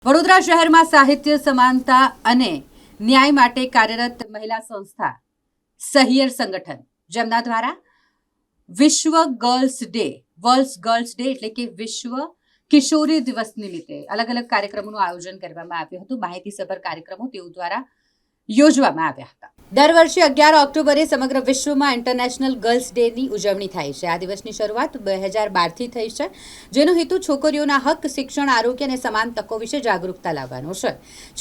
વડોદરા શહેરમાં સાહિત્ય સમાનતા અને ન્યાય માટે કાર્યરત મહિલા સંસ્થા સહિયર સંગઠન જેમના દ્વારા વિશ્વ ગર્લ્સ ડે એટલે કે વિશ્વ કિશોરી દિવસ નિમિત્તે અલગ અલગ કાર્યક્રમોનું આયોજન કરવામાં આવ્યું હતું। માહિતીસભર કાર્યક્રમો તેઓ દ્વારા યોજવામાં આવ્યા હતા। દર વર્ષે 11 ઓક્ટોબરે સમગ્ર વિશ્વમાં ઇન્ટરનેશનલ ગર્લ્સ ડેની ઉજવણી થાય છે। આ દિવસની શરૂઆત 2012થી થઈ છે, જેનો હેતુ છોકરીઓના હક, શિક્ષણ, આરોગ્ય અને સમાન તકો વિશે જાગૃતતા લાવવાનો છે।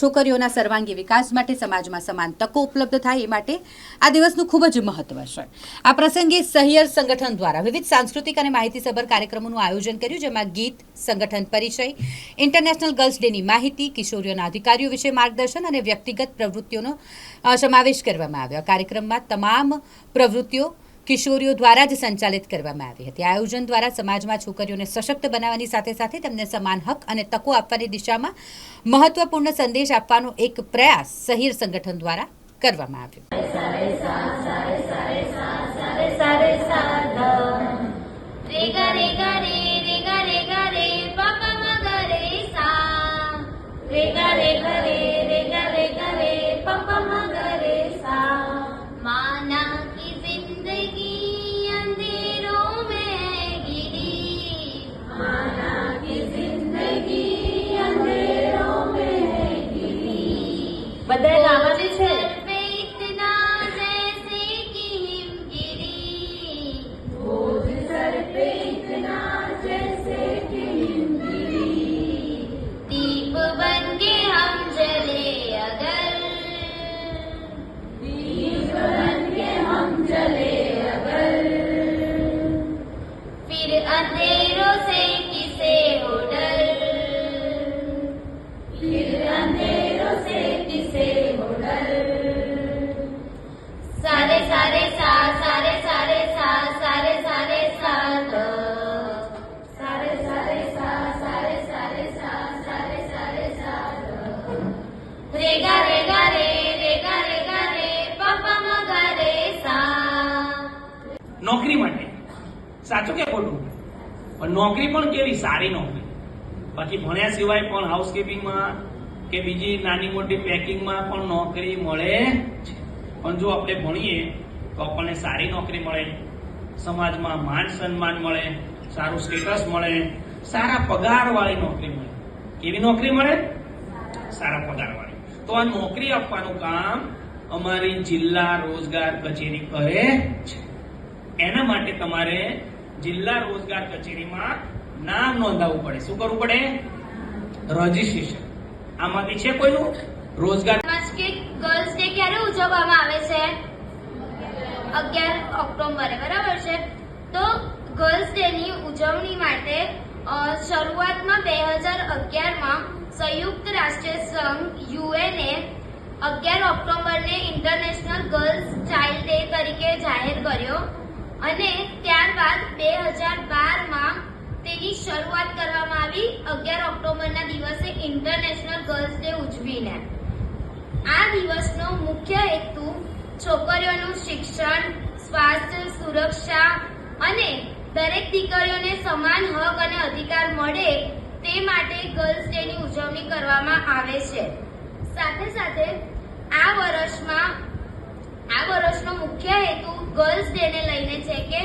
છોકરીઓના સર્વાંગી વિકાસ માટે સમાજમાં સમાન તકો ઉપલબ્ધ થાય એ માટે આ દિવસનું ખૂબ જ મહત્વ છે। આ પ્રસંગે સહિયર સંગઠન દ્વારા વિવિધ સાંસ્કૃતિક અને માહિતીસભર કાર્યક્રમોનું આયોજન કર્યું, જેમાં ગીત, સંગઠન પરિચય, ઇન્ટરનેશનલ ગર્લ્સ ડેની માહિતી, કિશોરીઓના અધિકારીઓ વિશે માર્ગદર્શન અને વ્યક્તિગત પ્રવૃત્તિઓનો સમાવેશ કરવામાં આવ્યો। કાર્યક્રમમાં તમામ પ્રવૃત્તિઓ કિશોરીઓ દ્વારા જ સંચાલિત કરવામાં આવી હતી। આયોજન દ્વારા સમાજમાં છોકરીઓને સશક્ત બનાવવાની સાથે સાથે તેમને સમાન હક અને તકો આપવાની દિશામાં મહત્વપૂર્ણ સંદેશ આપવાનો એક પ્રયાસ સહિયર સંગઠન દ્વારા કરવામાં આવ્યો। બધા ગાવાની છે। दीप बन के हम जले अगर, दीप बन के हम जले अगर, फिर अंधेरों से किसे हो डर, फिर अंधेरों से किसे हो डर। सारे सारे साथ, सारे सारे साथ, सारे सारे साथ, सारे सारे साथ, सारे सारे साथ, सारे सारे साथ। रेगा रेगा रे, रेगा रेगा रे, पापा मगा रे सा। નોકરી માટે સાચું કે ખોટું, પણ નોકરી પણ કેવી સારી નોકરી, બાકી ભણ્યા સિવાય પણ હાઉસકીપિંગમાં કે બીજી નાની મોટી પેકિંગમાં પણ નોકરી મળે છે। પણ જો આપણે ભણીએ તો આપણને સારી નોકરી મળે, સમાજમાં માન સન્માન મળે, સારું સ્ટેટસ મળે, સારા પગારવાળી નોકરી મળે। કેવી નોકરી મળે? સારા પગારવાળી। તો આ નોકરી આપવાનું કામ અમારી જિલ્લા રોજગાર કચેરી કરે છે। એના માટે તમારે જિલ્લા રોજગાર કચેરીમાં નામ નોંધાવવું પડે। શું કરવું પડે? રજીસ્ટ્રેશન। આમાંથી છે કોઈનું રોજગાર? ગર્લ્સ ડે ક્યારે ઉજવવામાં આવે છે? 11 ઓક્ટોબરે, બરાબર છે। તો ગર્લ્સ ડે ની ઉજવણી માટે શરૂઆતમાં 2011માં સંયુક્ત રાષ્ટ્ર સંઘ UAN 11 ઓક્ટોબરને international girls child day તરીકે જાહેર કર્યો અને ત્યારબાદ 2012માં તેની શરૂઆત કરવામાં આવી 11 ઓક્ટોબરના દિવસે ઇન્ટરનેશનલ ગર્લ્સ ડે ઉજવીને। આ દિવસનો મુખ્ય હેતુ છોકરીઓનું શિક્ષણ, સ્વાસ્થ્ય, સુરક્ષા અને દરેક દીકરીઓને સમાન હક અને અધિકાર મળે તે માટે ગર્લ્સ ડેની ઉજવણી કરવામાં આવે છે। સાથે સાથે આ વર્ષનો મુખ્ય હેતુ ગર્લ્સ ડેને લઈને છે કે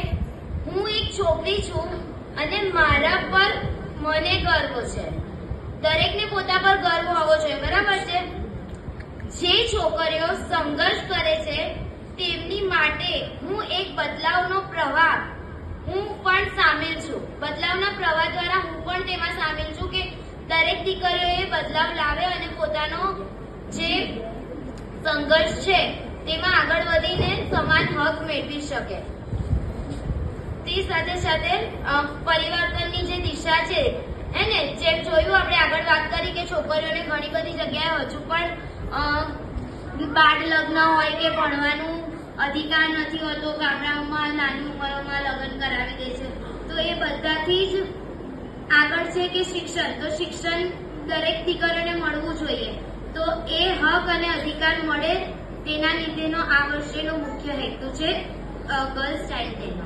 હું એક છોકરી છું અને મારા પર મને ગર્વ છે। દરેકને પોતા પર ગર્વ હોવો જોઈએ, બરાબર છે। જે છોકરીઓ સંઘર્ષ કરે છે તેમની માટે હું એક બદલાવનો પ્રવાહ હું પણ સામેલ છું। બદલાવના પ્રવાહ દ્વારા હું પણ તેમાં સામેલ છું કે દરેક દીકરીઓએ બદલાવ લાવે અને પોતાનો જે સંઘર્ષ છે તેમાં આગળ વધીને સમાન હક મેળવી શકે। તે સાથે સાથે પરિવર્તનની જે દિશા છે એને જેમ જોયું આપણે આગળ વાત કરી કે છોકરીઓને ઘણી બધી જગ્યાએ હજુ પણ બાળ લગ્ન હોય કે ભણવાનું અધિકાર નથી હોતો, ગામડાઓમાં નાની ઉંમરોમાં લગ્ન કરાવી દે છે। તો એ બધાથી જ આગળ છે કે શિક્ષણ, તો શિક્ષણ દરેક દીકરીઓને મળવું જોઈએ। તો એ હક અને અધિકાર મળે તેના લીધેનો આ વર્ષેનો મુખ્ય હેતુ છે ગર્લ્સ ચાઇલ્ડ ડેનો।